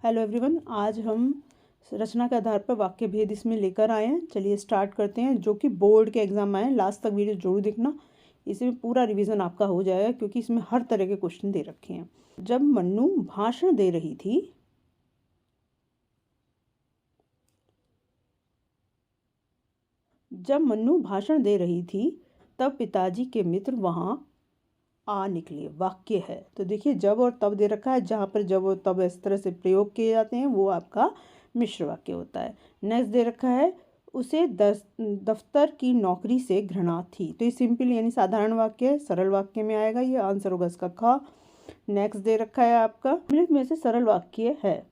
Hello everyone, आज हम रचना के आधार पर वाक्य भेद इसमें लेकर आए हैं। चलिए स्टार्ट करते हैं। जो कि बोर्ड के एग्जाम आए, लास्ट तक वीडियो जरूर देखना, इसमें पूरा रिवीजन आपका हो जाएगा क्योंकि इसमें हर तरह के क्वेश्चन दे रखे हैं। जब मन्नू भाषण दे रही थी तब पिताजी के मित्र वहां आ निकले। वाक्य है तो देखिए, जब और तब दे रखा है। जहाँ पर जब और तब इस तरह से प्रयोग किए जाते हैं वो आपका मिश्र वाक्य होता है। नेक्स्ट दे रखा है, उसे दफ्तर की नौकरी से घृणा थी। तो ये सिंपल यानी साधारण वाक्य है, सरल वाक्य में आएगा। ये आंसर होगा इसका ख। नेक्स्ट दे रखा है आपका निम्नलिखित में से सरल वाक्य है,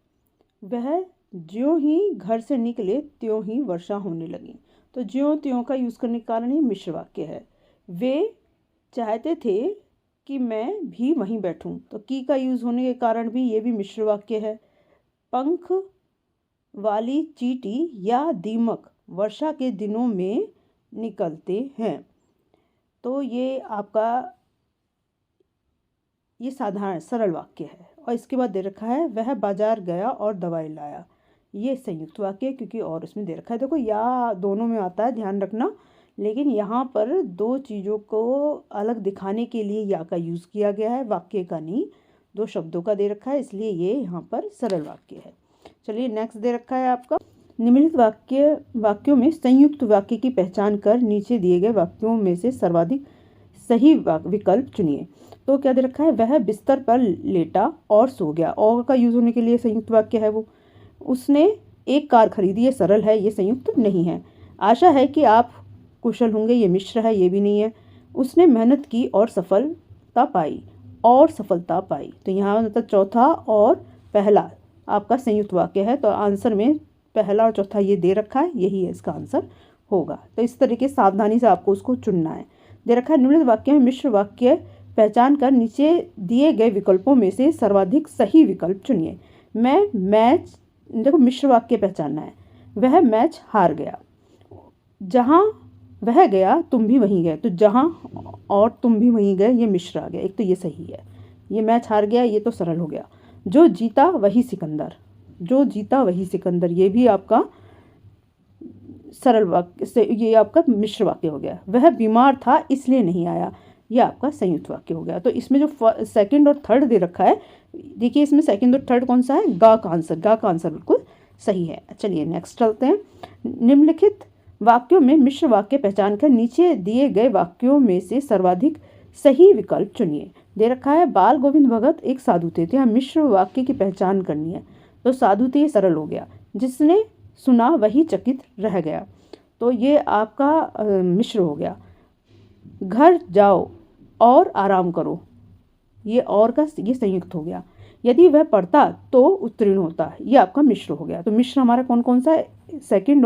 वह ज्यों ही घर से निकले त्यों ही वर्षा होने लगी। तो ज्यों त्यों का यूज करने के कारण ये मिश्र वाक्य है। वे चाहते थे कि मैं भी वहीं बैठूं, तो की का यूज होने के कारण भी ये भी मिश्र वाक्य है। पंख वाली चींटी या दीमक वर्षा के दिनों में निकलते हैं। तो ये आपका ये साधारण सरल वाक्य है। और इसके बाद दे रखा है, वह बाजार गया और दवाई लाया। ये संयुक्त वाक्य है क्योंकि और उसमें दे रखा है। देखो या दोनों में आता है, ध्यान रखना, लेकिन यहाँ पर दो चीज़ों को अलग दिखाने के लिए या का यूज़ किया गया है, वाक्य का नहीं। दो शब्दों का दे रखा है, इसलिए ये यहाँ पर सरल वाक्य है। चलिए नेक्स्ट दे रखा है आपका, निम्नलिखित वाक्यों में संयुक्त वाक्य की पहचान कर नीचे दिए गए वाक्यों में से सर्वाधिक सही विकल्प चुनिए। तो क्या दे रखा है, वह बिस्तर पर लेटा और सो गया। और का यूज़ होने के लिए संयुक्त वाक्य है वो। उसने एक कार खरीदी, ये सरल है, ये संयुक्त नहीं है। आशा है कि आप कुशल होंगे, ये मिश्र है, ये भी नहीं है। उसने मेहनत की और सफलता पाई, तो यहाँ मतलब चौथा और पहला आपका संयुक्त वाक्य है। तो आंसर में पहला और चौथा ये दे रखा है, यही है इसका आंसर होगा। तो इस तरीके सावधानी से आपको उसको चुनना है। दे रखा है, निम्नलिखित वाक्य में मिश्र वाक्य पहचान कर नीचे दिए गए विकल्पों में से सर्वाधिक सही विकल्प चुनिए। देखो मिश्र वाक्य पहचानना है। वह मैच हार गया, जहाँ वह गया तुम भी वहीं गए। तो जहाँ और तुम भी वहीं गए, ये मिश्र आ गया। एक तो ये सही है, ये मैच हार गया, ये तो सरल हो गया। जो जीता वही सिकंदर, ये भी आपका सरल वाक्य से, ये आपका मिश्र वाक्य हो गया। वह बीमार था इसलिए नहीं आया, ये आपका संयुक्त वाक्य हो गया। तो इसमें जो सेकंड और थर्ड दे रखा है, देखिए इसमें सेकंड और थर्ड कौन सा है, गा का आंसर बिल्कुल सही है। चलिए नेक्स्ट चलते हैं। निम्नलिखित वाक्यों में मिश्र वाक्य पहचान कर नीचे दिए गए वाक्यों में से सर्वाधिक सही विकल्प चुनिए। दे रखा है, बाल गोविंद भगत एक साधु थे। तो यहाँ मिश्र वाक्य की पहचान करनी है। तो साधु थे सरल हो गया, जिसने सुना वही चकित रह गया। तो ये आपका मिश्र हो गया। घर जाओ और आराम करो, ये और का ये संयुक्त हो गया। यदि वह पढ़ता तो उत्तीर्ण होता, ये आपका मिश्र हो गया। तो मिश्र हमारा कौन कौन सा है, सेकंड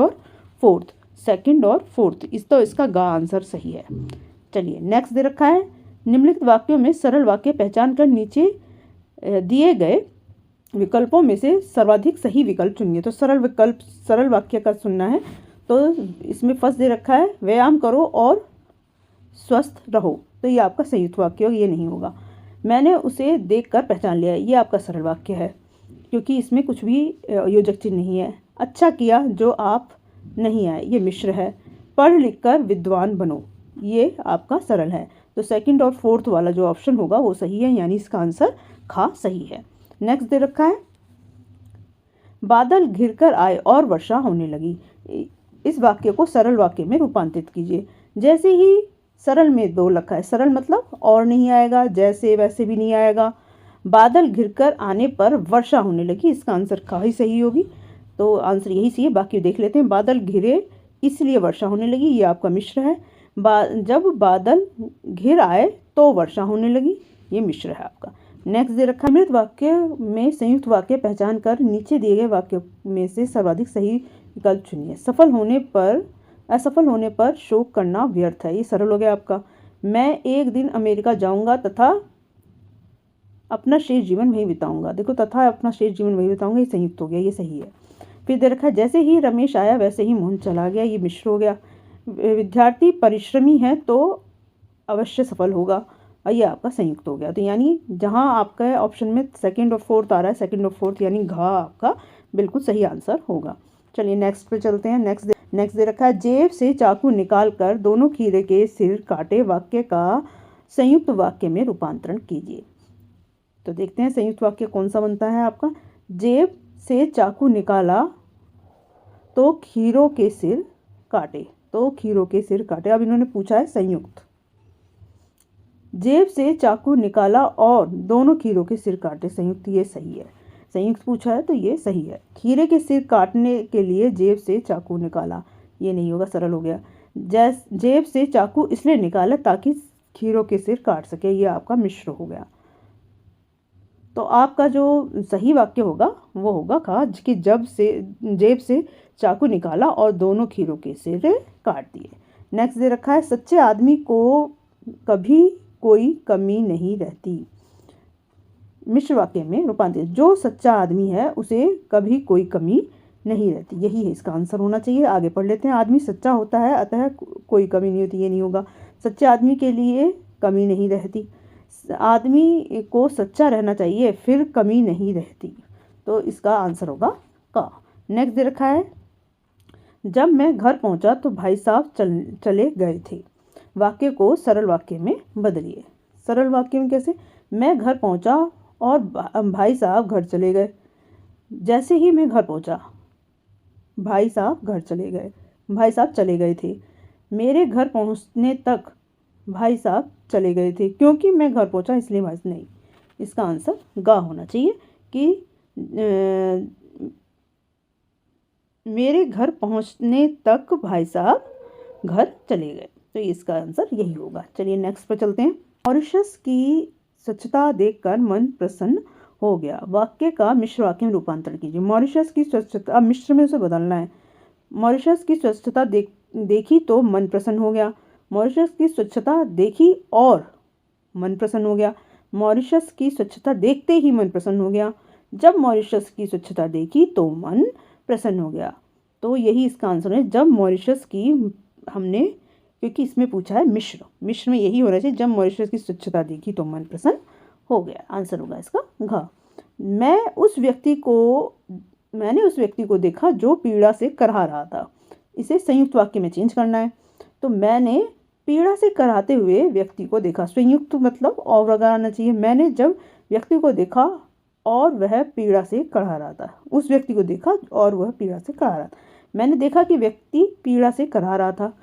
और फोर्थ। इसका गा आंसर सही है। चलिए नेक्स्ट दे रखा है, निम्नलिखित वाक्यों में सरल वाक्य पहचान कर नीचे दिए गए विकल्पों में से सर्वाधिक सही विकल्प चुनिए। तो सरल वाक्य का सुनना है। तो इसमें फर्स्ट दे रखा है, व्यायाम करो और स्वस्थ रहो। तो ये आपका संयुक्त वाक्य होगा, ये नहीं होगा। मैंने उसे देखकर पहचान लिया, ये आपका सरल वाक्य है क्योंकि इसमें कुछ भी योजक चिन्ह नहीं है। अच्छा किया जो आप नहीं आए, ये मिश्र है। पढ़ लिख कर विद्वान बनो, ये आपका सरल है। तो सेकंड और फोर्थ वाला जो ऑप्शन होगा वो सही है, यानी इसका आंसर खा सही है। नेक्स्ट दे रखा है, बादल घिरकर आए और वर्षा होने लगी। इस वाक्य को सरल वाक्य में रूपांतरित कीजिए। जैसे ही सरल में दो लिखा है, सरल मतलब और नहीं आएगा, जैसे वैसे भी नहीं आएगा। बादल घिरकर आने पर वर्षा होने लगी, इसका आंसर खा ही सही होगी। तो आंसर यही सही है, बाकी देख लेते हैं। बादल घिरे इसलिए वर्षा होने लगी, ये आपका मिश्र है। जब बादल घिर आए तो वर्षा होने लगी, ये मिश्र है आपका। नेक्स्ट दे रखा है, निम्नलिखित वाक्य में संयुक्त वाक्य पहचान कर नीचे दिए गए वाक्यों में से सर्वाधिक सही विकल्प चुनिए। असफल होने पर शोक करना व्यर्थ है, ये सरल हो गया आपका। मैं एक दिन अमेरिका जाऊंगा तथा अपना शेष जीवन वहीं बिताऊंगा। देखो तथा अपना शेष जीवन वहीं बिताऊंगा, ये संयुक्त हो गया, ये सही है। फिर दे रखा है, जैसे ही रमेश आया वैसे ही मोहन चला गया, ये मिश्र हो गया। विद्यार्थी परिश्रमी है तो अवश्य सफल होगा। और ये आपका संयुक्त हो गया। तो यानी जहाँ आपका ऑप्शन में सेकंड और फोर्थ आ रहा है, सेकंड और फोर्थ यानी घ आपका बिल्कुल सही आंसर होगा। चलिए नेक्स्ट पे चलते हैं। नेक्स्ट दे रखा है, जेब से चाकू निकाल कर दोनों खीरे के सिर काटे, वाक्य का संयुक्त वाक्य में रूपांतरण कीजिए। तो देखते हैं संयुक्त वाक्य कौन सा बनता है आपका। जेब से चाकू निकाला तो खीरों के सिर काटे, तो खीरों के सिर काटे। अब इन्होंने पूछा है संयुक्त। जेब से चाकू निकाला और दोनों खीरों के सिर काटे, संयुक्त, ये सही है। संयुक्त पूछा है तो ये सही है। खीरे के सिर काटने के लिए जेब से चाकू निकाला, ये नहीं होगा, सरल हो गया। जेब से चाकू इसलिए निकाला ताकि खीरों के सिर काट सके, ये आपका मिश्र हो गया। तो आपका जो सही वाक्य होगा वो होगा का कि जेब से चाकू निकाला और दोनों खीरों के सिर काट दिए। नेक्स्ट दे रखा है, सच्चे आदमी को कभी कोई कमी नहीं रहती, मिश्र वाक्य में रूपांतरित। जो सच्चा आदमी है उसे कभी कोई कमी नहीं रहती, यही है इसका आंसर होना चाहिए। आगे पढ़ लेते हैं। आदमी सच्चा होता है अतः कोई कमी नहीं होती, ये नहीं होगा। सच्चे आदमी के लिए कमी नहीं रहती, आदमी को सच्चा रहना चाहिए फिर कमी नहीं रहती, तो इसका आंसर होगा का। नेक्स्ट दे रखा है, जब मैं घर पहुंचा तो भाई साहब चले गए थे, वाक्य को सरल वाक्य में बदलिए। सरल वाक्य में कैसे, मैं घर पहुंचा और भाई साहब घर चले गए। जैसे ही मैं घर पहुंचा भाई साहब घर चले गए, भाई साहब चले गए थे। मेरे घर पहुंचने तक भाई साहब चले गए थे, क्योंकि मैं घर पहुंचा इसलिए भाई नहीं, इसका आंसर गा होना चाहिए कि मेरे घर पहुंचने तक भाई साहब घर चले गए, तो इसका आंसर यही होगा। चलिए नेक्स्ट पर चलते हैं। मॉरिशस की स्वच्छता देखकर मन प्रसन्न हो गया, वाक्य का मिश्र वाक्य में रूपांतरण कीजिए। मॉरिशस की स्वच्छता, अब मिश्र में उसे बदलना है। मॉरिशस की स्वच्छता देखी तो मन प्रसन्न हो गया, मॉरिशस की स्वच्छता देखी और मन प्रसन्न हो गया, मॉरिशस की स्वच्छता देखते ही मन प्रसन्न हो गया, जब मॉरिशस की स्वच्छता देखी तो मन प्रसन्न हो गया। तो यही इसका आंसर है, जब मॉरिशस की, हमने क्योंकि इसमें पूछा है मिश्र में यही होना चाहिए, जब मॉरिशस की स्वच्छता देखी तो मन प्रसन्न हो गया, आंसर होगा इसका घ। मैंने उस व्यक्ति को देखा जो पीड़ा से कराह रहा था, इसे संयुक्त वाक्य में चेंज करना है। तो मैंने पीड़ा से कराहते हुए व्यक्ति को देखा, संयुक्त मतलब और लगाना चाहिए। मैंने जब व्यक्ति को देखा और वह पीड़ा से कराह रहा था, उस व्यक्ति को देखा और वह पीड़ा से कराह रहा था। मैंने देखा कि व्यक्ति पीड़ा से कराह रहा था,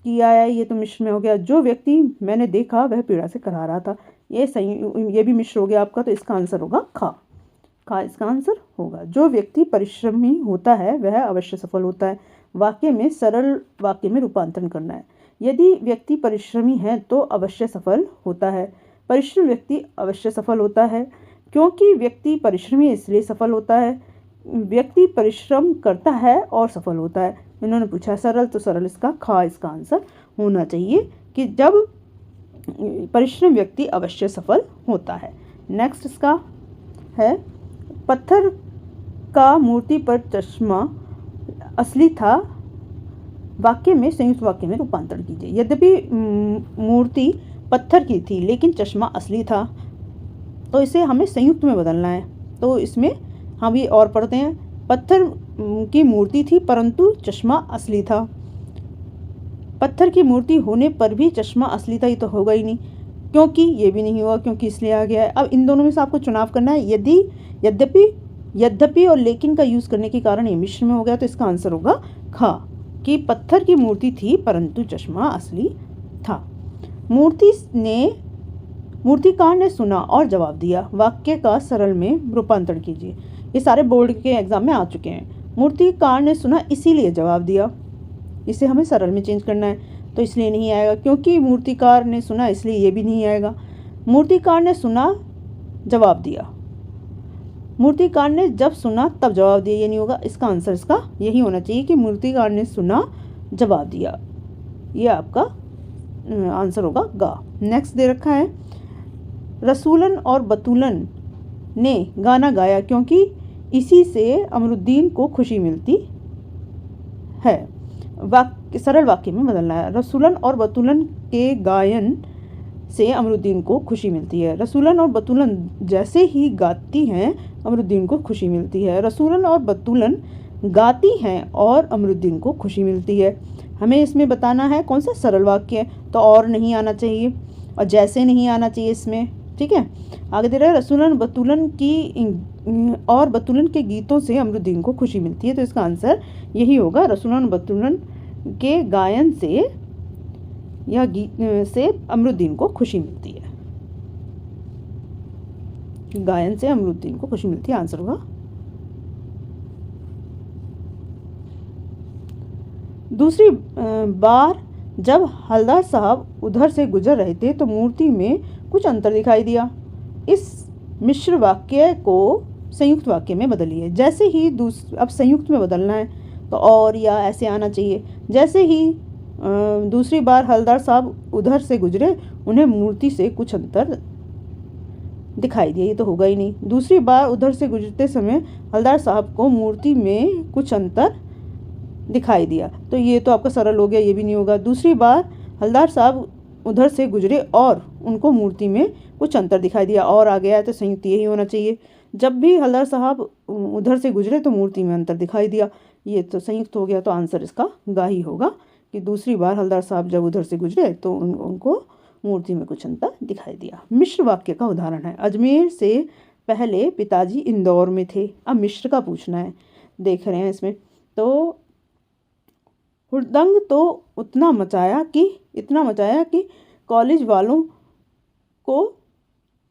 किया है, ये तो मिश्र में हो गया। जो व्यक्ति मैंने देखा वह पीड़ा से कराह रहा था, ये भी मिश्र हो गया आपका, तो इसका आंसर होगा खा इसका आंसर होगा। जो व्यक्ति परिश्रमी होता है वह अवश्य सफल होता है, वाक्य में सरल वाक्य में रूपांतरण करना है। यदि व्यक्ति परिश्रमी है तो अवश्य सफल होता है, परिश्रमी व्यक्ति अवश्य सफल होता है, क्योंकि व्यक्ति परिश्रमी इसलिए सफल होता है, व्यक्ति परिश्रम करता है और सफल होता है। इन्होंने पूछा सरल, तो सरल इसका खा इसका आंसर होना चाहिए कि जब परिश्रम व्यक्ति अवश्य सफल होता है। नेक्स्ट इसका है, पत्थर का मूर्ति पर चश्मा असली था, वाक्य में संयुक्त वाक्य में रूपांतरण कीजिए। यद्यपि मूर्ति पत्थर की थी लेकिन चश्मा असली था, तो इसे हमें संयुक्त में बदलना है। तो इसमें हम भी और पढ़ते हैं, पत्थर की मूर्ति थी परंतु चश्मा असली था। पत्थर की मूर्ति होने पर भी चश्मा असली था, ये तो होगा ही नहीं, क्योंकि ये भी नहीं हुआ, क्योंकि इसलिए आ गया है। अब इन दोनों में से आपको चुनाव करना है। यद्यपि और लेकिन का यूज़ करने के कारण ये मिश्र में हो गया, तो इसका आंसर होगा खा कि पत्थर की मूर्ति थी परंतु चश्मा असली था। मूर्तिकार ने सुना और जवाब दिया, वाक्य का सरल में रूपांतरण कीजिए। ये सारे बोर्ड के एग्जाम में आ चुके हैं। मूर्तिकार ने सुना इसीलिए जवाब दिया, इसे हमें सरल में चेंज करना है, तो इसलिए नहीं आएगा, क्योंकि मूर्तिकार ने सुना इसलिए ये भी नहीं आएगा। मूर्तिकार ने सुना जवाब दिया, मूर्तिकार ने जब सुना तब जवाब दिया, ये नहीं होगा। इसका आंसर इसका यही होना चाहिए कि मूर्तिकार ने सुना जवाब दिया, ये आपका आंसर होगा गा। नेक्स्ट दे रखा है, रसूलन और बतूलन ने गाना गाया क्योंकि इसी से अमरुद्दीन को खुशी मिलती है। सरल वाक्य में बदलना है। रसूलन और बतूलन के गायन से अमरुद्दीन को खुशी मिलती है। रसूलन और बतूलन जैसे ही गाती हैं अमरुद्दीन को खुशी मिलती है। रसूलन और बतूलन गाती हैं और अमरुद्दीन को खुशी मिलती है। हमें इसमें बताना है कौन सा सरल वाक्य है, तो और नहीं आना चाहिए और जैसे नहीं आना चाहिए इसमें, ठीक है। आगे दे रहा है रसूलन बतूलन के गीतों से अमरुद्दीन को खुशी मिलती है, तो इसका आंसर यही होगा, रसूलन बतूलन के गायन से या गीत से अमरुद्दीन को खुशी मिलती है। गायन से अमरुद्दीन को खुशी मिलती है, आंसर होगा। दूसरी बार जब हलदार साहब उधर से गुजर रहे थे तो मूर्ति में कुछ अंतर दिखाई दिया। इस मिश्र वाक्य को संयुक्त वाक्य में बदलिए। जैसे ही अब संयुक्त में बदलना है तो और या ऐसे आना चाहिए। जैसे ही दूसरी बार हलदार साहब उधर से गुजरे उन्हें मूर्ति से कुछ अंतर दिखाई दिया, ये तो होगा ही नहीं। दूसरी बार उधर से गुजरते समय हलदार साहब को मूर्ति में कुछ अंतर दिखाई दिया, तो ये तो आपका सरल हो गया, ये भी नहीं होगा। दूसरी बार हलदार साहब उधर से गुजरे और उनको मूर्ति में कुछ अंतर दिखाई दिया, और आ गया है तो संयुक्त यही होना चाहिए। जब भी हलदार साहब उधर से गुजरे तो मूर्ति में अंतर दिखाई दिया, ये तो संयुक्त हो गया, तो आंसर इसका गा ही होगा कि दूसरी बार हलदार साहब जब उधर से गुजरे तो उनको मूर्ति में कुछ अंतर दिखाई दिया। मिश्र वाक्य का उदाहरण है, अजमेर से पहले पिताजी इंदौर में थे। अब मिश्र का पूछना है, देख रहे हैं इसमें, तो हुड़दंग तो इतना मचाया कि कॉलेज वालों को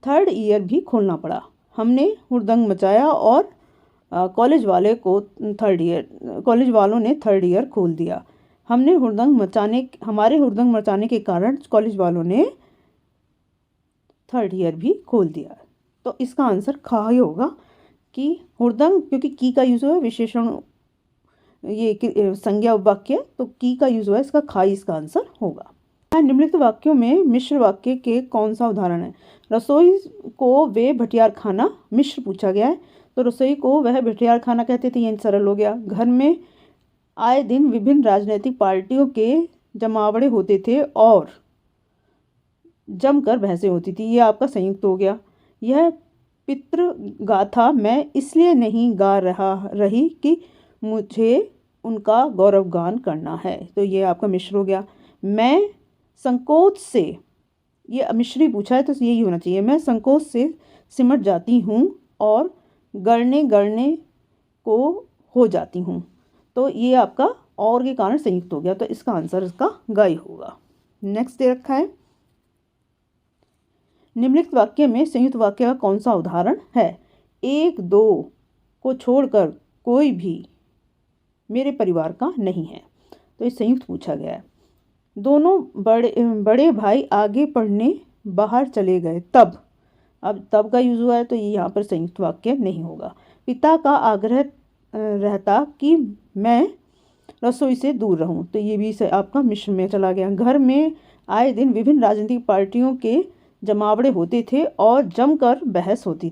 थर्ड ईयर भी खोलना पड़ा। हमने हुड़दंग मचाया और कॉलेज वालों ने थर्ड ईयर खोल दिया। हमारे हुड़दंग मचाने के कारण कॉलेज वालों ने थर्ड ईयर भी खोल दिया। तो इसका आंसर खा ही होगा कि हुड़दंग, क्योंकि की का यूज हुआ है विशेषण, ये संज्ञा वाक्य, तो की का यूज हुआ है, इसका खाई इसका आंसर होगा। निम्नलिखित वाक्यों में मिश्र वाक्य के कौन सा उदाहरण है। रसोई को वे भटियार खाना मिश्र पूछा गया है, तो रसोई को वह भटियार खाना कहते थे, ये सरल हो गया। घर में आए दिन विभिन्न राजनीतिक पार्टियों के जमावड़े होते थे और जमकर बहसें होती थी, ये आपका संयुक्त हो गया। यह पितृ गाथा मैं इसलिए नहीं गा रही कि मुझे उनका गौरवगान करना है, तो ये आपका मिश्र हो गया। मैं संकोच से, ये मिश्री पूछा है तो यही होना चाहिए, मैं संकोच से सिमट जाती हूँ और गड़ने को हो जाती हूँ, तो ये आपका और के कारण संयुक्त हो गया, तो इसका आंसर इसका गाय होगा। नेक्स्ट दे रखा है, निम्नलिखित वाक्य में संयुक्त वाक्य का कौन सा उदाहरण है। 1 2 को छोड़कर कोई भी मेरे परिवार का नहीं है, तो ये संयुक्त पूछा गया है। दोनों बड़े भाई आगे पढ़ने बाहर चले गए तब, अब तब का यूज हुआ है तो ये यहाँ पर संयुक्त वाक्य नहीं होगा। पिता का आग्रह रहता कि मैं रसोई से दूर रहूं, तो ये भी आपका मिश्र में चला गया। घर में आए दिन विभिन्न राजनीतिक पार्टियों के जमावड़े होते थे और जमकर बहस होती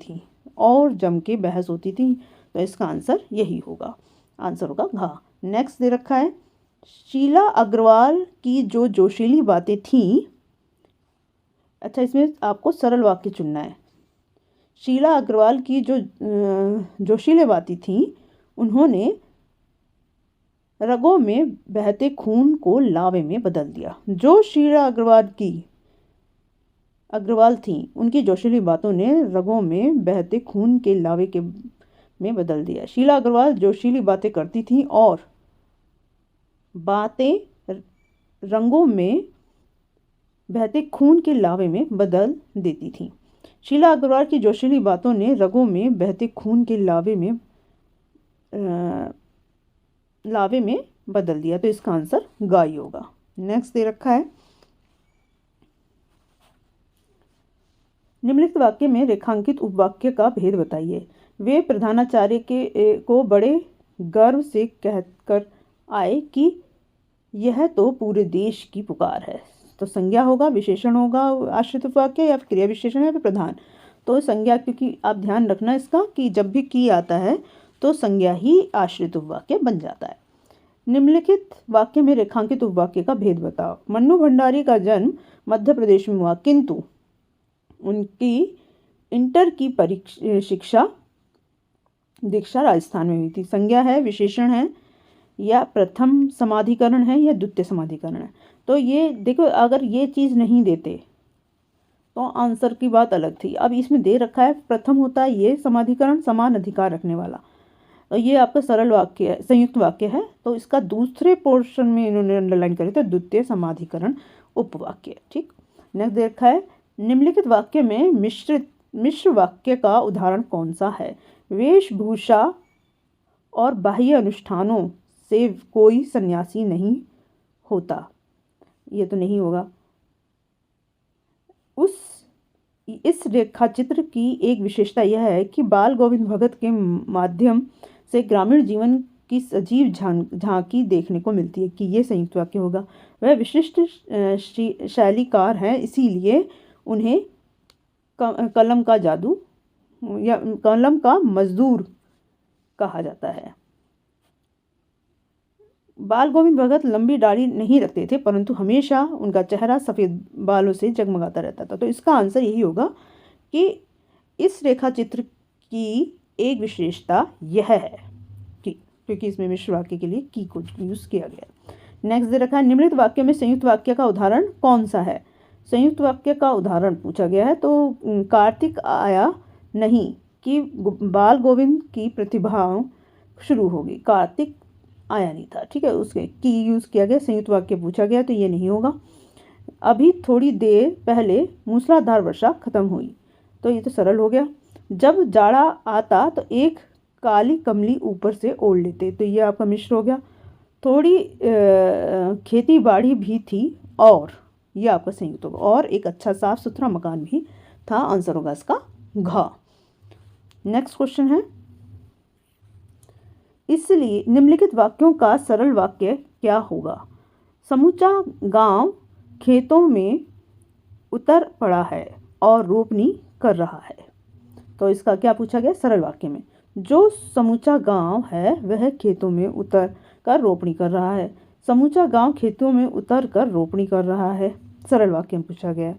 थी, तो इसका आंसर यही होगा, आंसर होगा घा। नेक्स्ट दे रखा है, शीला अग्रवाल की जो जोशीली बातें थीं, अच्छा इसमें आपको सरल वाक्य चुनना है। शीला अग्रवाल की जो जोशीली बातें थीं, उन्होंने रगों में बहते खून को लावे में बदल दिया। जो शीला अग्रवाल थी, उनकी जोशीली बातों ने रगों में बहते खून के लावे में बदल दिया। शीला अग्रवाल जोशीली बातें करती थी और बातें रंगों में बहते खून के लावे में बदल देती थी। शीला अग्रवाल की जोशीली बातों ने रगों में बहते खून के लावे में बदल दिया, तो इसका आंसर गाय होगा। नेक्स्ट दे रखा है, निम्नलिखित वाक्य में रेखांकित उपवाक्य का भेद बताइए। वे प्रधानाचार्य को बड़े गर्व से कहकर आए कि यह तो पूरे देश की पुकार है, तो संज्ञा होगा, विशेषण होगा आश्रित उपवाक्य, या क्रिया विशेषण या प्रधान। तो संज्ञा, क्योंकि आप ध्यान रखना इसका कि जब भी की आता है तो संज्ञा ही आश्रित उपवाक्य बन जाता है। निम्नलिखित वाक्य में रेखांकित उपवाक्य का भेद बताओ। मन्नू भंडारी का जन्म मध्य प्रदेश में हुआ, किंतु उनकी इंटर की शिक्षा दीक्षा राजस्थान में हुई थी। संज्ञा है, विशेषण है, या प्रथम समाधिकरण है, या द्वितीय समाधिकरण है। तो ये देखो, अगर ये चीज़ नहीं देते तो आंसर की बात अलग थी। अब इसमें दे रखा है प्रथम होता है ये समाधिकरण, समान अधिकार रखने वाला। तो ये आपका सरल वाक्य है, संयुक्त वाक्य है। तो इसका दूसरे पोर्शन में इन्होंने अंडरलाइन करे तो द्वितीय समाधिकरण उपवाक्य। ठीक, नेक्स्ट दे रखा है निम्नलिखित वाक्य में मिश्र वाक्य का उदाहरण कौन सा है। वेशभूषा और बाह्य अनुष्ठानों से कोई सन्यासी नहीं होता, ये तो नहीं होगा। इस रेखा चित्र की एक विशेषता यह है कि बाल गोविंद भगत के माध्यम से ग्रामीण जीवन की सजीव झांकी देखने को मिलती है, कि ये संयुक्त वाक्य होगा। वह विशिष्ट शैलीकार हैं, इसीलिए उन्हें कलम का जादू या कलम का मजदूर कहा जाता है। बाल गोविंद भगत लंबी दाढ़ी नहीं रखते थे, परंतु हमेशा उनका चेहरा सफ़ेद बालों से जगमगाता रहता था। तो इसका आंसर यही होगा कि इस रेखा चित्र की एक विशेषता यह है कि, क्योंकि इसमें मिश्र वाक्य के लिए की को यूज़ किया गया। नेक्स्ट दे रखा है निम्नलिखित वाक्य में संयुक्त वाक्य का उदाहरण कौन सा है। संयुक्त वाक्य का उदाहरण पूछा गया है, तो कार्तिक आया नहीं कि बाल गोविंद की प्रतिभा शुरू होगी। कार्तिक आया नहीं था, ठीक है, उसके की यूज़ किया गया, संयुक्त वाक्य पूछा गया, तो ये नहीं होगा। अभी थोड़ी देर पहले मूसलाधार वर्षा खत्म हुई, तो ये तो सरल हो गया। जब जाड़ा आता तो एक काली कमली ऊपर से ओढ़ लेते, तो ये आपका मिश्र हो गया। थोड़ी खेती बाड़ी भी थी, और ये आपका संयुक्त होगा। और एक अच्छा साफ सुथरा मकान भी था, आंसर होगा इसका घ। नेक्स्ट क्वेश्चन है, इसलिए निम्नलिखित वाक्यों का सरल वाक्य क्या होगा। समूचा गांव खेतों में उतर पड़ा है और रोपनी कर रहा है। तो इसका क्या पूछा गया सरल वाक्य में, जो समूचा गांव है वह खेतों में उतर कर रोपनी कर रहा है। समूचा गांव खेतों में उतर कर रोपनी कर रहा है, सरल वाक्य में पूछा गया।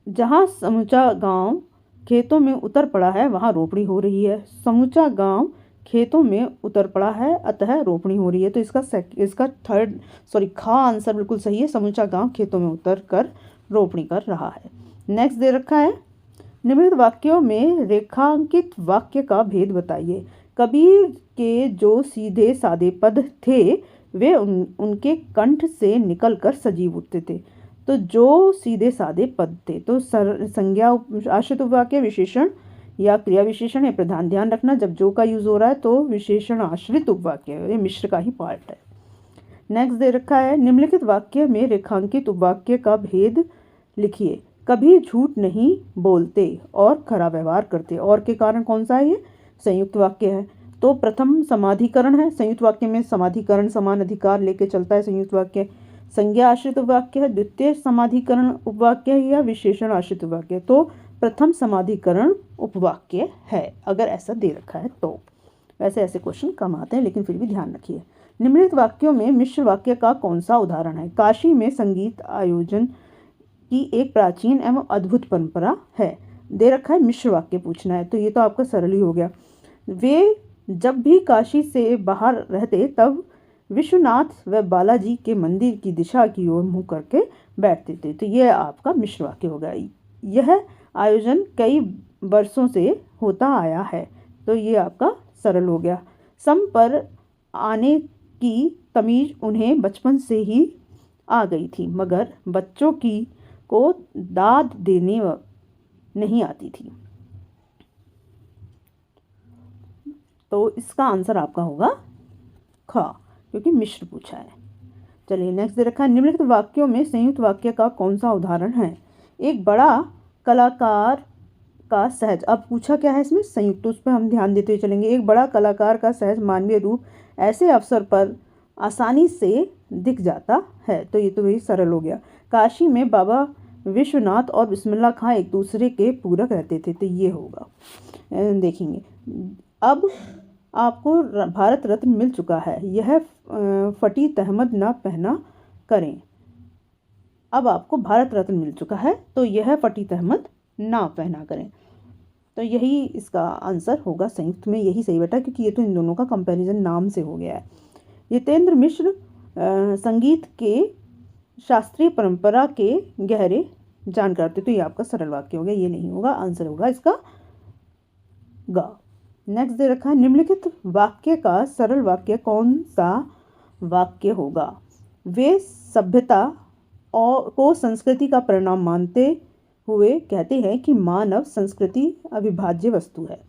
जहाँ समूचा गांव खेतों में उतर पड़ा है वहाँ रोपनी हो रही है। समूचा गांव खेतों में उतर पड़ा है, अतः रोपनी हो रही है। तो इसका खा आंसर बिल्कुल सही है। समूचा गांव खेतों में उतर कर रोपनी कर रहा है। नेक्स्ट दे रखा है निम्नलिखित वाक्यों में रेखांकित वाक्य का भेद बताइए। कबीर के जो सीधे सादे पद थे वे उनके कंठ से निकलकर सजीव उठते थे। तो जो सीधे सादे पद थे, तो संज्ञा आश्रित उपवाक्य, विशेषण या क्रिया विशेषण है, प्रधान ध्यान रखना जब जो का यूज हो रहा है तो विशेषण आश्रित उपवाक्य है, ये मिश्र का ही पार्ट है। नेक्स्ट दे रखा है निम्नलिखित वाक्य में रेखांकित उपवाक्य का भेद लिखिए। कभी झूठ नहीं बोलते और खरा व्यवहार करते, और के कारण कौन सा है, ये संयुक्त वाक्य है। तो प्रथम समाधिकरण है, संयुक्त वाक्य में समाधिकरण समान अधिकार लेके चलता है संयुक्त वाक्य। संज्ञा आश्रित उपवाक्य है, द्वितीय समाधिकरण उपवाक्य है, या विशेषण आश्रित उपवाक्य, तो प्रथम समाधिकरण उपवाक्य है अगर ऐसा दे रखा है तो। वैसे ऐसे क्वेश्चन कम आते हैं, लेकिन फिर भी ध्यान रखिए। निम्नलिखित वाक्यों में मिश्र वाक्य का कौन सा उदाहरण है। काशी में संगीत आयोजन की एक प्राचीन एवं अद्भुत परंपरा है, दे रखा है मिश्र वाक्य पूछना है, तो ये तो आपका सरल ही हो गया। वे जब भी काशी से बाहर रहते तब विश्वनाथ व बालाजी के मंदिर की दिशा की ओर मुँह करके बैठते थे, तो ये आपका मिश्र वाक्य होगा। यह आयोजन कई वर्षों से होता आया है, तो ये आपका सरल हो गया। सम पर आने की तमीज उन्हें बचपन से ही आ गई थी, मगर बच्चों की को दाद देने नहीं आती थी। तो इसका आंसर आपका होगा ख, क्योंकि मिश्र पूछा है। चलिए नेक्स्ट दे रखा है निम्नलिखित वाक्यों में संयुक्त वाक्य का कौन सा उदाहरण है। एक बड़ा कलाकार का सहज, अब पूछा क्या है इसमें संयुक्त, तो उस पर हम ध्यान देते हुए चलेंगे। एक बड़ा कलाकार का सहज मानवीय रूप ऐसे अवसर पर आसानी से दिख जाता है, तो ये तो वही सरल हो गया। काशी में बाबा विश्वनाथ और बिस्मिल्लाह खां एक दूसरे के पूरक रहते थे, तो ये होगा। देखेंगे अब आपको भारत रत्न मिल चुका है, यह फटी तहमद ना पहना करें। अब आपको भारत रत्न मिल चुका है, तो यह फटीत अहमद ना पहना करें। तो यही इसका आंसर होगा, संयुक्त में यही सही बेटा, क्योंकि ये तो इन दोनों का कंपैरिजन नाम से हो गया है। यतेंद्र मिश्र संगीत के शास्त्रीय परंपरा के गहरे जानकार थे। तो ये आपका सरल वाक्य हो गया, ये नहीं होगा, आंसर होगा इसका गा। नेक्स्ट दे रखा है, निम्नलिखित वाक्य का सरल वाक्य कौन सा वाक्य होगा? वे सभ्यता और को संस्कृति का परिणाम मानते हुए कहते हैं कि मानव संस्कृति अविभाज्य वस्तु है।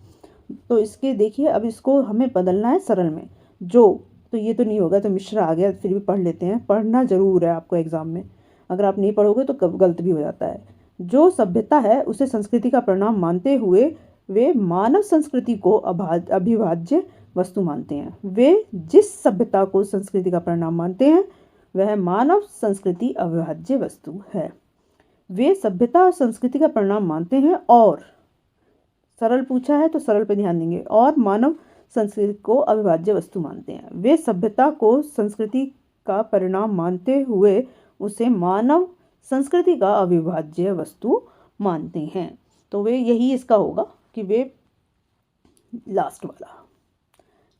तो इसके देखिए, अब इसको हमें बदलना है सरल में। जो, तो ये तो नहीं होगा, तो मिश्रा आ गया, फिर भी पढ़ लेते हैं। पढ़ना जरूर है आपको एग्जाम में, अगर आप नहीं पढ़ोगे तो गलत भी हो जाता है। जो सभ्यता है उसे संस्कृति का परिणाम मानते हुए वे मानव संस्कृति को अविभाज्य वस्तु मानते हैं। वे जिस सभ्यता को संस्कृति का परिणाम मानते हैं वह मानव संस्कृति अविभाज्य वस्तु है। वे सभ्यता और संस्कृति का परिणाम मानते हैं, और सरल पूछा है तो सरल पे ध्यान देंगे, और मानव संस्कृति को अविभाज्य वस्तु मानते हैं। वे सभ्यता को संस्कृति का परिणाम मानते हुए उसे मानव संस्कृति का अविभाज्य वस्तु मानते हैं। तो वे, यही इसका होगा कि वे लास्ट वाला।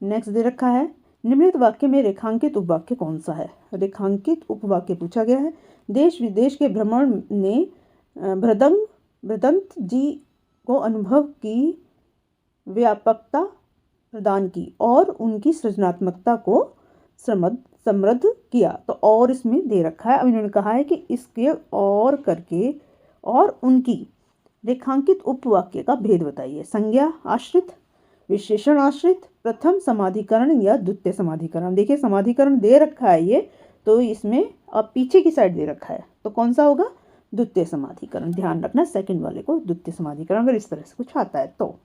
नेक्स्ट दे रखा है, निम्नलिखित वाक्य में रेखांकित उपवाक्य कौन सा है? रेखांकित उपवाक्य पूछा गया है। देश विदेश के भ्रमण ने भृदंत जी को अनुभव की व्यापकता प्रदान की और उनकी सृजनात्मकता को समृद्ध किया। तो और इसमें दे रखा है, अब इन्होंने कहा है कि इसके और करके और उनकी रेखांकित उपवाक्य का भेद बताइए। संज्ञा आश्रित, विशेषण आश्रित, प्रथम समाधिकरण या द्वितीय समाधिकरण। देखिए समाधिकरण दे रखा है ये, तो इसमें अब पीछे की साइड दे रखा है, तो कौन सा होगा? द्वितीय समाधिकरण। ध्यान रखना सेकंड वाले को द्वितीय समाधिकरण, अगर इस तरह से कुछ आता है तो।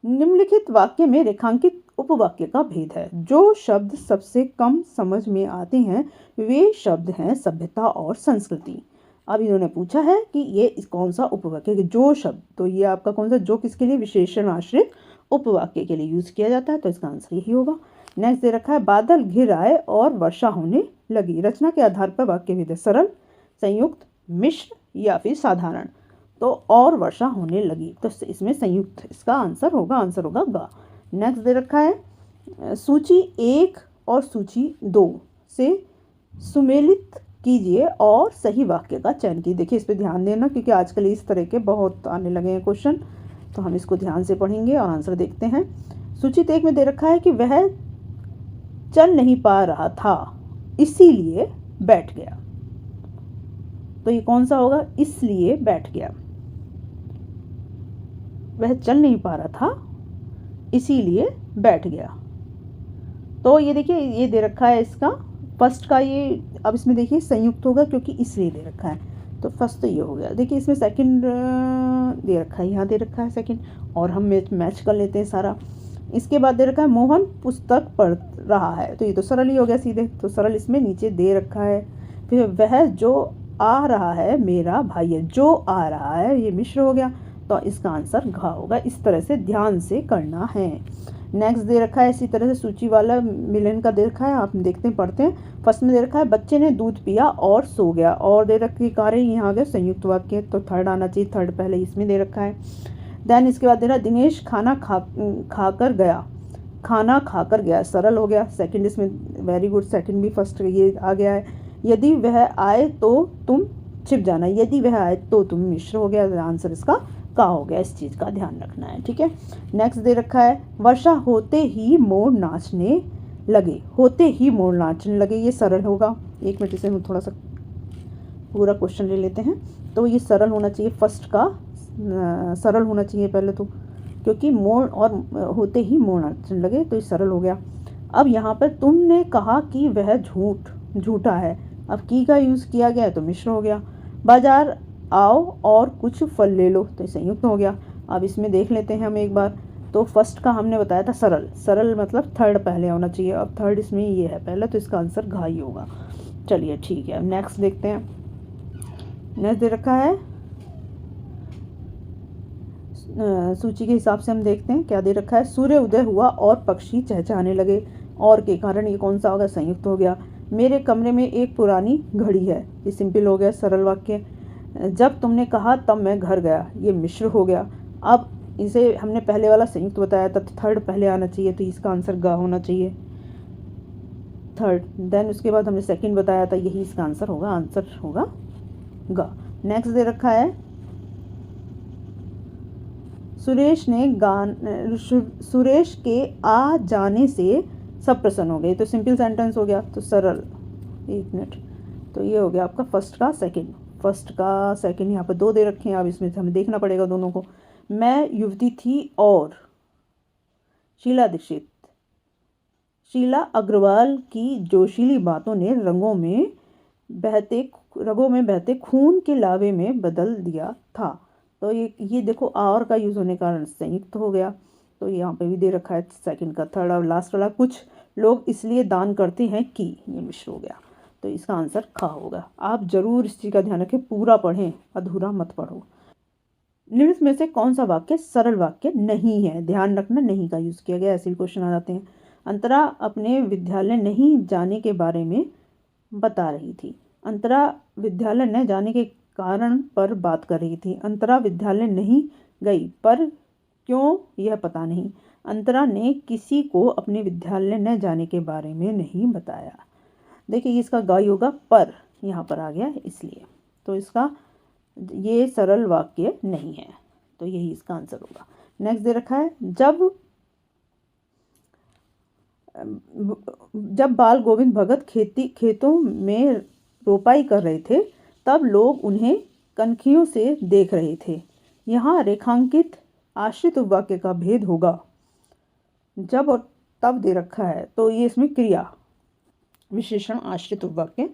निम्नलिखित वाक्य में रेखांकित उपवाक्य का भेद है। जो शब्द सबसे कम समझ में आते हैं वे शब्द हैं सभ्यता और संस्कृति। अब इन्होंने पूछा है कि ये कौन सा उपवाक्य है, जो शब्द, तो ये आपका कौन सा, जो किसके लिए? विशेषण आश्रित उपवाक्य के लिए यूज किया जाता है, तो इसका आंसर यही होगा। नेक्स्ट दे रखा है, बादल घिर आए और वर्षा होने लगी। रचना के आधार पर वाक्य भेद है, सरल, संयुक्त, मिश्र या फिर साधारण। तो और वर्षा होने लगी, तो इसमें संयुक्त इसका आंसर होगा गा। नेक्स्ट दे रखा है, सूची 1 और सूची 2 से सुमेलित कीजिए और सही वाक्य का चयन कीजिए। देखिए इस पे ध्यान देना, क्योंकि आजकल इस तरह के बहुत आने लगे हैं क्वेश्चन, तो हम इसको ध्यान से पढ़ेंगे और आंसर देखते हैं। सूची 1 में दे रखा है कि वह चल नहीं पा रहा था इसीलिए बैठ गया। तो ये कौन सा होगा? इसलिए बैठ गया। वह चल नहीं पा रहा था इसीलिए बैठ गया। तो ये देखिए, ये दे रखा है इसका फर्स्ट का, ये अब इसमें देखिए संयुक्त होगा क्योंकि इसलिए दे रखा है, तो फर्स्ट तो ये हो गया। देखिए इसमें सेकंड दे रखा है, यहाँ दे रखा है सेकंड, और हम मैच कर लेते हैं सारा। इसके बाद दे रखा है मोहन पुस्तक पढ़ रहा है, तो ये तो सरल ही हो गया सीधे, तो सरल इसमें नीचे दे रखा है। फिर वह जो आ रहा है मेरा भाई है, जो आ रहा है ये मिश्र हो गया, तो इसका आंसर घा होगा। इस तरह से ध्यान से करना है। नेक्स्ट दे रखा है इसी तरह से सूची वाला मिलन का दे रखा है, आप देखते हैं पढ़ते हैं। फर्स्ट में दे रखा है बच्चे ने दूध पिया और सो गया, और दे रखी कार्य यहाँ आ गया संयुक्त वाक्य, तो थर्ड आना चाहिए, थर्ड पहले इसमें दे रखा है। देन इसके बाद दे रहा है दिनेश खाना खाकर गया, सरल हो गया। सेकंड इसमें वेरी गुड, सेकंड भी फर्स्ट ये आ गया है। यदि वह आए तो तुम छिप जाना, यदि वह आए तो तुम मिश्र हो गया, आंसर इसका का हो गया। इस चीज़ का ध्यान रखना है, ठीक है। नेक्स्ट दे रखा है वर्षा होते ही मोर नाचने लगे, होते ही मोर नाचने लगे, ये सरल होगा। एक मिनट से हम थोड़ा सा पूरा क्वेश्चन ले लेते हैं, तो ये सरल होना चाहिए, फर्स्ट का सरल होना चाहिए पहले तो, क्योंकि मोर और होते ही मोर नाचने लगे, तो ये सरल हो गया। अब यहाँ पर तुमने कहा कि वह झूठा है, अब की का यूज़ किया गया है तो मिश्र हो गया। बाजार आओ और कुछ फल ले लो, तो संयुक्त हो गया। अब इसमें देख लेते हैं हम एक बार, तो फर्स्ट का हमने बताया था सरल, सरल मतलब थर्ड पहले होना चाहिए, अब थर्ड इसमें ये है पहले, तो इसका आंसर घा ही होगा। चलिए ठीक है, अब नेक्स्ट देखते हैं। नेक्स्ट दे रखा है सूची के हिसाब से हम देखते हैं क्या दे रखा है। सूर्य उदय हुआ और पक्षी चहचहाने लगे, और के कारण ये कौन सा होगा? संयुक्त हो गया। मेरे कमरे में एक पुरानी घड़ी है, ये सिंपल हो गया, सरल वाक्य। जब तुमने कहा तब मैं घर गया, ये मिश्र हो गया। अब इसे हमने पहले वाला संयुक्त बताया था, तो थर्ड पहले आना चाहिए, तो इसका आंसर गा होना चाहिए, थर्ड। देन उसके बाद हमने सेकंड बताया था, यही इसका आंसर होगा गा। नेक्स्ट दे रखा है, सुरेश के आ जाने से सब प्रसन्न हो गए, तो सिंपल सेंटेंस हो गया, तो सरल। एक मिनट, तो ये हो गया आपका फर्स्ट का सेकंड यहाँ पर 2 दे रखे हैं। अब इसमें से हमें देखना पड़ेगा दोनों को। मैं युवती थी और शीला अग्रवाल की जोशीली बातों ने रगों में बहते खून के लावे में बदल दिया था। तो ये देखो और का यूज़ होने के कारण संयुक्त हो गया, तो यहाँ पे भी दे रखा है सेकंड का थर्ड। और लास्ट वाला, कुछ लोग इसलिए दान करते हैं कि, ये मिश्र हो गया, तो इसका आंसर खा होगा। आप जरूर इस चीज़ का ध्यान रखें, पूरा पढ़ें, अधूरा मत पढ़ो। निम्न में से कौन सा वाक्य सरल वाक्य नहीं है? ध्यान रखना, नहीं का यूज़ किया गया, ऐसे भी क्वेश्चन आ जाते हैं। अंतरा अपने विद्यालय नहीं जाने के बारे में बता रही थी। अंतरा विद्यालय न जाने के कारण पर बात कर रही थी। अंतरा विद्यालय नहीं गई पर क्यों, यह पता नहीं। अंतरा ने किसी को अपने विद्यालय न जाने के बारे में नहीं बताया। देखिए इसका गा होगा, पर यहाँ पर आ गया इसलिए, तो इसका ये सरल वाक्य नहीं है, तो यही इसका आंसर होगा। नेक्स्ट दे रखा है, जब बाल गोविंद भगत खेतों में रोपाई कर रहे थे तब लोग उन्हें कनखियों से देख रहे थे। यहाँ रेखांकित आश्रित वाक्य का भेद होगा। जब और तब दे रखा है, तो ये इसमें क्रिया विशेषण आश्रित वाक्य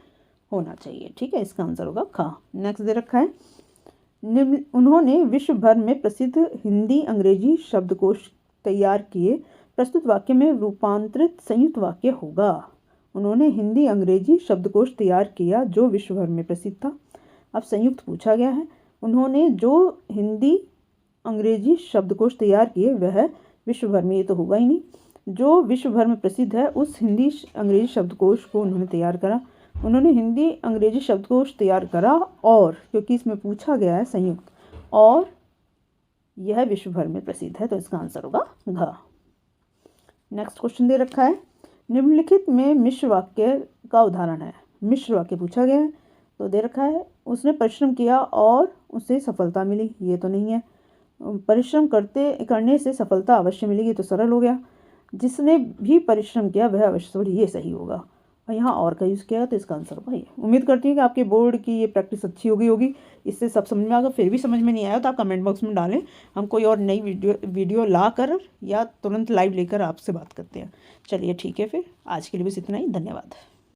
होना चाहिए, ठीक है, इसका आंसर होगा खा। नेक्स्ट दे रखा है, उन्होंने विश्व भर में प्रसिद्ध हिंदी अंग्रेजी शब्दकोश तैयार किए। प्रस्तुत वाक्य में रूपांतरित संयुक्त वाक्य होगा। उन्होंने हिंदी अंग्रेजी शब्दकोश तैयार किया जो विश्व भर में प्रसिद्ध था। अब संयुक्त पूछा गया है, उन्होंने जो हिंदी अंग्रेजी शब्दकोश तैयार किए वह विश्व भर में, ये तो होगा ही नहीं, जो विश्व भर में प्रसिद्ध है उस हिंदी अंग्रेजी शब्दकोश को उन्होंने तैयार करा। उन्होंने हिंदी अंग्रेजी शब्दकोश तैयार करा, और क्योंकि इसमें पूछा गया है संयुक्त, और यह विश्व भर में प्रसिद्ध है, तो इसका आंसर होगा घ। नेक्स्ट क्वेश्चन दे रखा है, निम्नलिखित में मिश्र वाक्य का उदाहरण है। मिश्र वाक्य पूछा गया है, तो दे रखा है, उसने परिश्रम किया और उसे सफलता मिली, ये तो नहीं है। परिश्रम करने से सफलता अवश्य मिलेगी, तो सरल हो गया। जिसने भी परिश्रम किया वह अवश्य, ये सही होगा। और यहाँ और का यूज़ किया, तो इसका आंसर होगा ये। उम्मीद करती हूँ कि आपके बोर्ड की ये प्रैक्टिस अच्छी होगी। इससे सब समझ में आएगा। फिर भी समझ में नहीं आया तो आप कमेंट बॉक्स में डालें, हम कोई और नई वीडियो ला कर या तुरंत लाइव लेकर आपसे बात करते हैं। चलिए ठीक है, फिर आज के लिए बस इतना ही, धन्यवाद।